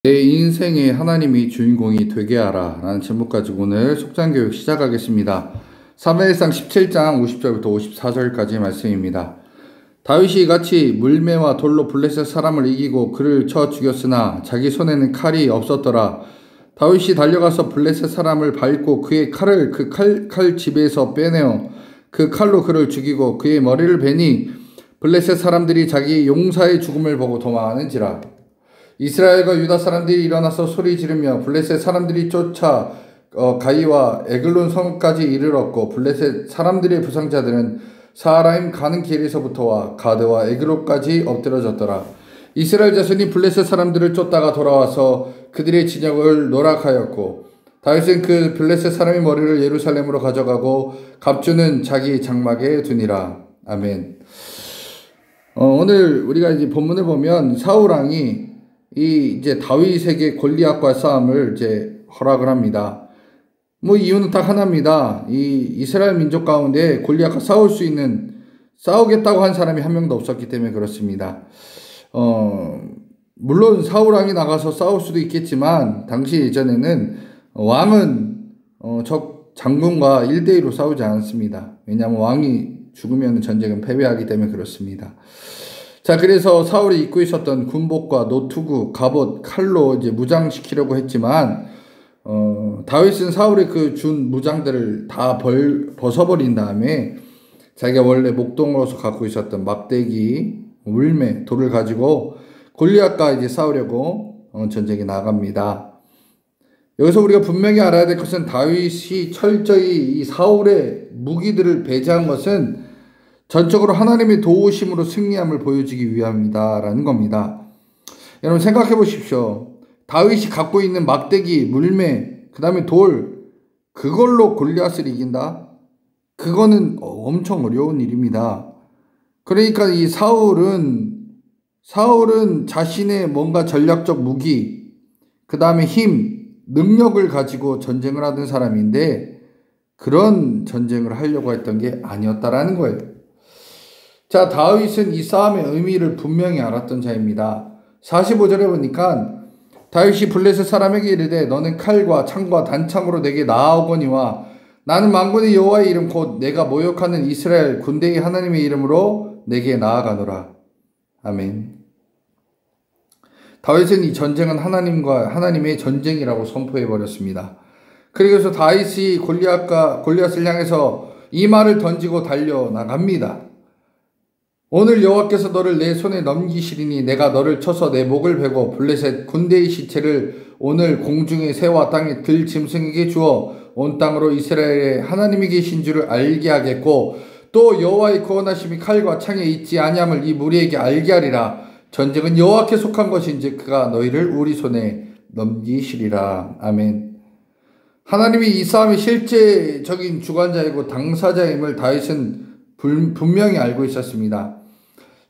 내 인생에 하나님이 주인공이 되게 하라 라는 제목 가지고 오늘 속담교육 시작하겠습니다. 사무엘상 17장 50절부터 54절까지 말씀입니다. 다윗이 같이 물매와 돌로 블레셋 사람을 이기고 그를 쳐 죽였으나 자기 손에는 칼이 없었더라. 다윗이 달려가서 블레셋 사람을 밟고 그의 칼을 그 칼집에서 빼내어 그 칼로 그를 죽이고 그의 머리를 베니 블레셋 사람들이 자기 용사의 죽음을 보고 도망하는지라. 이스라엘과 유다 사람들이 일어나서 소리 지르며 블레셋 사람들이 쫓아 가이와 에글론 성까지 이르렀고 블레셋 사람들의 부상자들은 사하라임 가는 길에서부터와 가드와 에글론까지 엎드러졌더라. 이스라엘 자손이 블레셋 사람들을 쫓다가 돌아와서 그들의 진영을 노락하였고 다윗은 그 블레셋 사람의 머리를 예루살렘으로 가져가고 갑주는 자기 장막에 두니라. 아멘. 오늘 우리가 이제 본문을 보면 사울 왕이 이제 다윗에게 골리앗과 싸움을 이제 허락을 합니다. 이유는 딱 하나입니다. 이 이스라엘 민족 가운데 골리앗과 싸우겠다고 한 사람이 한 명도 없었기 때문에 그렇습니다. 물론 사울 왕이 나가서 싸울 수도 있겠지만 당시 예전에는 왕은 적 장군과 1대1로 싸우지 않았습니다. 왜냐하면 왕이 죽으면 전쟁은 패배하기 때문에 그렇습니다. 자, 그래서 사울이 입고 있었던 군복과 노투구, 갑옷, 칼로 이제 무장시키려고 했지만, 다윗은 사울의 그 준 무장들을 다 벗어버린 다음에 자기가 원래 목동으로서 갖고 있었던 막대기, 물매, 돌을 가지고 골리앗과 이제 싸우려고 전쟁에 나갑니다. 여기서 우리가 분명히 알아야 될 것은 다윗이 철저히 이 사울의 무기들을 배제한 것은 전적으로 하나님의 도우심으로 승리함을 보여주기 위함이다 라는 겁니다. 여러분 생각해 보십시오. 다윗이 갖고 있는 막대기, 물매, 그 다음에 돌, 그걸로 골리앗을 이긴다? 그거는 엄청 어려운 일입니다. 그러니까 이 사울은 자신의 뭔가 전략적 무기, 그 다음에 힘, 능력을 가지고 전쟁을 하던 사람인데 그런 전쟁을 하려고 했던 게 아니었다라는 거예요. 자, 다윗은 이 싸움의 의미를 분명히 알았던 자입니다. 45절에 보니까 다윗이 블레셋 사람에게 이르되 너는 칼과 창과 단창으로 내게 나아오거니와 나는 만군의 여호와의 이름 곧 내가 모욕하는 이스라엘 군대의 하나님의 이름으로 내게 나아가노라. 아멘. 다윗은 이 전쟁은 하나님의 전쟁이라고 선포해버렸습니다. 그래서 다윗이 골리앗을 향해서 이 말을 던지고 달려나갑니다. 오늘 여호와께서 너를 내 손에 넘기시리니 내가 너를 쳐서 내 목을 베고 블레셋 군대의 시체를 오늘 공중의 새와 땅의 들 짐승에게 주어 온 땅으로 이스라엘의 하나님이 계신 줄을 알게 하겠고 또 여호와의 구원하심이 칼과 창에 있지 아니함을 이 무리에게 알게 하리라. 전쟁은 여호와께 속한 것인지 그가 너희를 우리 손에 넘기시리라. 아멘. 하나님이 이 싸움의 실제적인 주관자이고 당사자임을 다윗은 분명히 알고 있었습니다.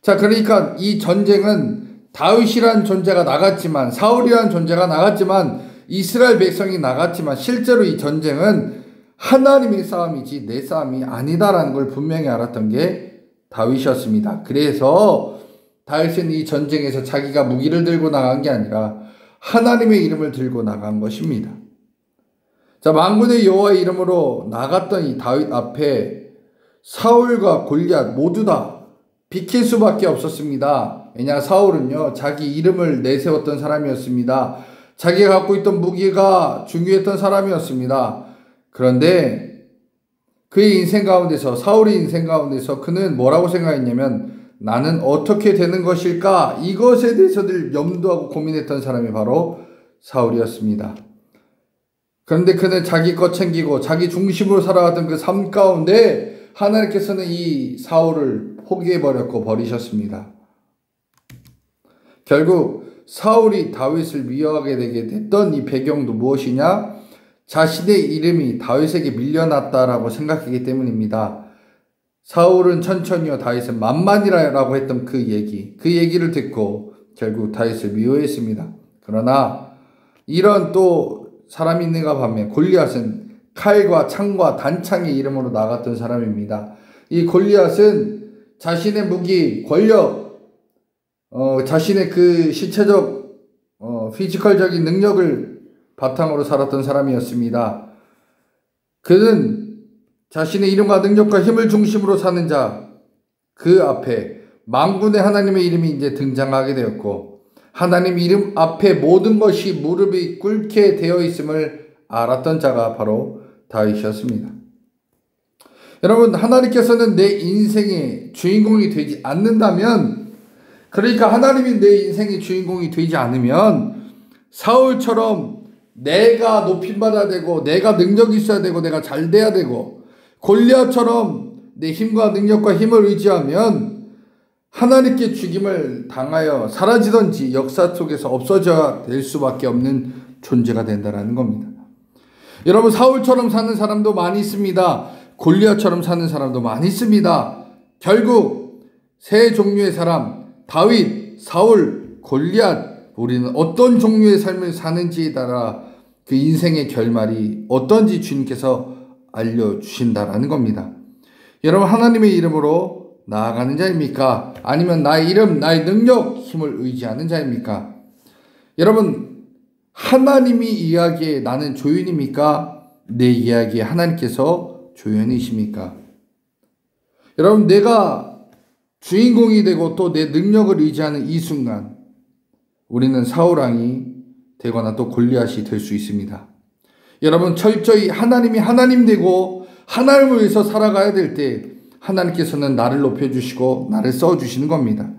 자, 그러니까 이 전쟁은 다윗이란 존재가 나갔지만, 사울이란 존재가 나갔지만, 이스라엘 백성이 나갔지만, 실제로 이 전쟁은 하나님의 싸움이지 내 싸움이 아니다라는 걸 분명히 알았던 게 다윗이었습니다. 그래서 다윗은 이 전쟁에서 자기가 무기를 들고 나간 게 아니라 하나님의 이름을 들고 나간 것입니다. 자, 만군의 여호와의 이름으로 나갔던 이 다윗 앞에 사울과 골리앗 모두 다 비킬 수밖에 없었습니다. 왜냐, 사울은요 자기 이름을 내세웠던 사람이었습니다. 자기가 갖고 있던 무기가 중요했던 사람이었습니다. 그런데 그의 인생 가운데서, 사울의 인생 가운데서 그는 뭐라고 생각했냐면 나는 어떻게 되는 것일까? 이것에 대해서 늘 염두하고 고민했던 사람이 바로 사울이었습니다. 그런데 그는 자기 것 챙기고 자기 중심으로 살아가던 그 삶 가운데 하나님께서는 이 사울을 포기해버렸고 버리셨습니다. 결국 사울이 다윗을 미워하게 되게 됐던 이 배경도 무엇이냐? 자신의 이름이 다윗에게 밀려났다라고 생각하기 때문입니다. 사울은 천천히요 다윗은 만만이라고 했던 그 얘기를 듣고 결국 다윗을 미워했습니다. 그러나 이런 또 사람이 있는가 반면 골리앗은 칼과 창과 단창의 이름으로 나갔던 사람입니다. 이 골리앗은 자신의 무기, 권력, 자신의 그 신체적 피지컬적인 능력을 바탕으로 살았던 사람이었습니다. 그는 자신의 이름과 능력과 힘을 중심으로 사는 자, 그 앞에 만군의 하나님의 이름이 이제 등장하게 되었고, 하나님 이름 앞에 모든 것이 무릎이 꿇게 되어 있음을 알았던 자가 바로 다윗이었습니다. 여러분, 하나님께서는 내 인생의 주인공이 되지 않는다면, 그러니까 하나님이 내 인생의 주인공이 되지 않으면 사울처럼 내가 높임받아야 되고, 내가 능력이 있어야 되고, 내가 잘 돼야 되고, 골리앗처럼 내 힘과 능력과 힘을 의지하면 하나님께 죽임을 당하여 사라지든지 역사 속에서 없어져야 될 수밖에 없는 존재가 된다는 겁니다. 여러분, 사울처럼 사는 사람도 많이 있습니다. 골리앗처럼 사는 사람도 많이 있습니다. 결국 세 종류의 사람, 다윗, 사울, 골리앗, 우리는 어떤 종류의 삶을 사는지에 따라 그 인생의 결말이 어떤지 주님께서 알려주신다라는 겁니다. 여러분, 하나님의 이름으로 나아가는 자입니까? 아니면 나의 이름, 나의 능력, 힘을 의지하는 자입니까? 여러분, 하나님이 이야기에 나는 조윤입니까? 내 이야기에 하나님께서 조연이십니까? 여러분, 내가 주인공이 되고 또 내 능력을 의지하는 이 순간 우리는 사울왕이 되거나 또 골리앗이 될 수 있습니다. 여러분, 철저히 하나님이 하나님 되고 하나님을 위해서 살아가야 될 때 하나님께서는 나를 높여주시고 나를 써주시는 겁니다.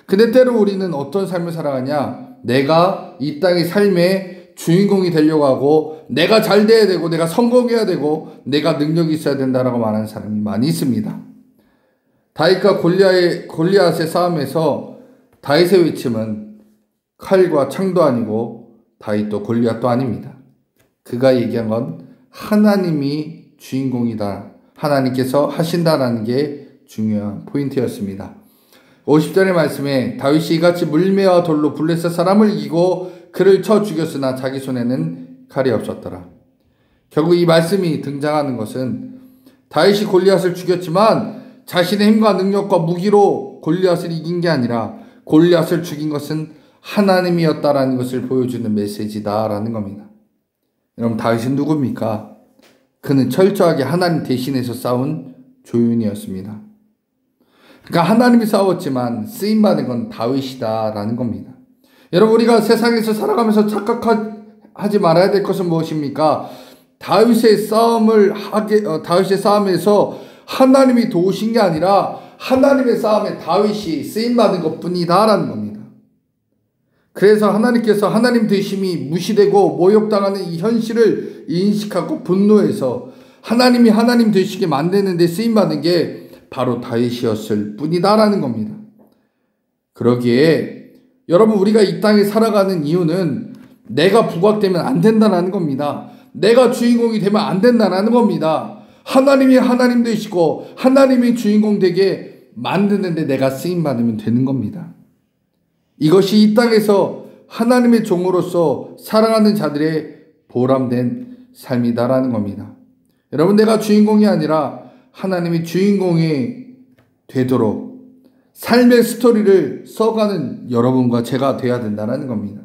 근데 때로 우리는 어떤 삶을 살아가냐? 내가 이 땅의 삶의 주인공이 되려고 하고 내가 잘 돼야 되고 내가 성공해야 되고 내가 능력이 있어야 된다라고 말하는 사람이 많이 있습니다. 다윗과 골리앗의 싸움에서 다윗의 외침은 칼과 창도 아니고 다윗도 골리앗도 아닙니다. 그가 얘기한 건 하나님이 주인공이다, 하나님께서 하신다라는 게 중요한 포인트였습니다. 50절의 말씀에 다윗이 이같이 물매와 돌로 블레셋 사람을 이기고 그를 쳐 죽였으나 자기 손에는 칼이 없었더라. 결국 이 말씀이 등장하는 것은 다윗이 골리앗을 죽였지만 자신의 힘과 능력과 무기로 골리앗을 이긴 게 아니라 골리앗을 죽인 것은 하나님이었다라는 것을 보여주는 메시지다라는 겁니다. 여러분, 다윗은 누굽니까? 그는 철저하게 하나님 대신해서 싸운 조윤이었습니다. 그러니까 하나님이 싸웠지만 쓰임받은 건 다윗이다라는 겁니다. 여러분, 우리가 세상에서 살아가면서 착각하지 말아야 될 것은 무엇입니까? 다윗의 싸움에서 하나님이 도우신 게 아니라 하나님의 싸움에 다윗이 쓰임받은 것 뿐이다라는 겁니다. 그래서 하나님께서 하나님 되심이 무시되고 모욕당하는 이 현실을 인식하고 분노해서 하나님이 하나님 되시게 만드는 데 쓰임받은 게 바로 다윗이었을 뿐이다라는 겁니다. 그러기에 여러분, 우리가 이 땅에 살아가는 이유는 내가 부각되면 안 된다는 겁니다. 내가 주인공이 되면 안 된다는 겁니다. 하나님이 하나님 되시고 하나님이 주인공 되게 만드는데 내가 쓰임받으면 되는 겁니다. 이것이 이 땅에서 하나님의 종으로서 살아가는 자들의 보람된 삶이다라는 겁니다. 여러분, 내가 주인공이 아니라 하나님이 주인공이 되도록 삶의 스토리를 써가는 여러분과 제가 돼야 된다는 겁니다.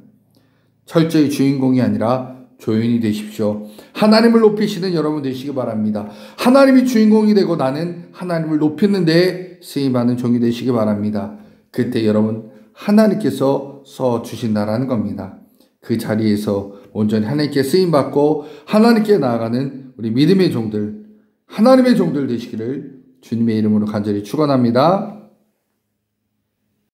철저히 주인공이 아니라 조연이 되십시오. 하나님을 높이시는 여러분 되시기 바랍니다. 하나님이 주인공이 되고 나는 하나님을 높이는 데 쓰임받는 종이 되시기 바랍니다. 그때 여러분, 하나님께서 써주신다라는 겁니다. 그 자리에서 온전히 하나님께 쓰임받고 하나님께 나아가는 우리 믿음의 종들, 하나님의 종들 되시기를 주님의 이름으로 간절히 축원합니다.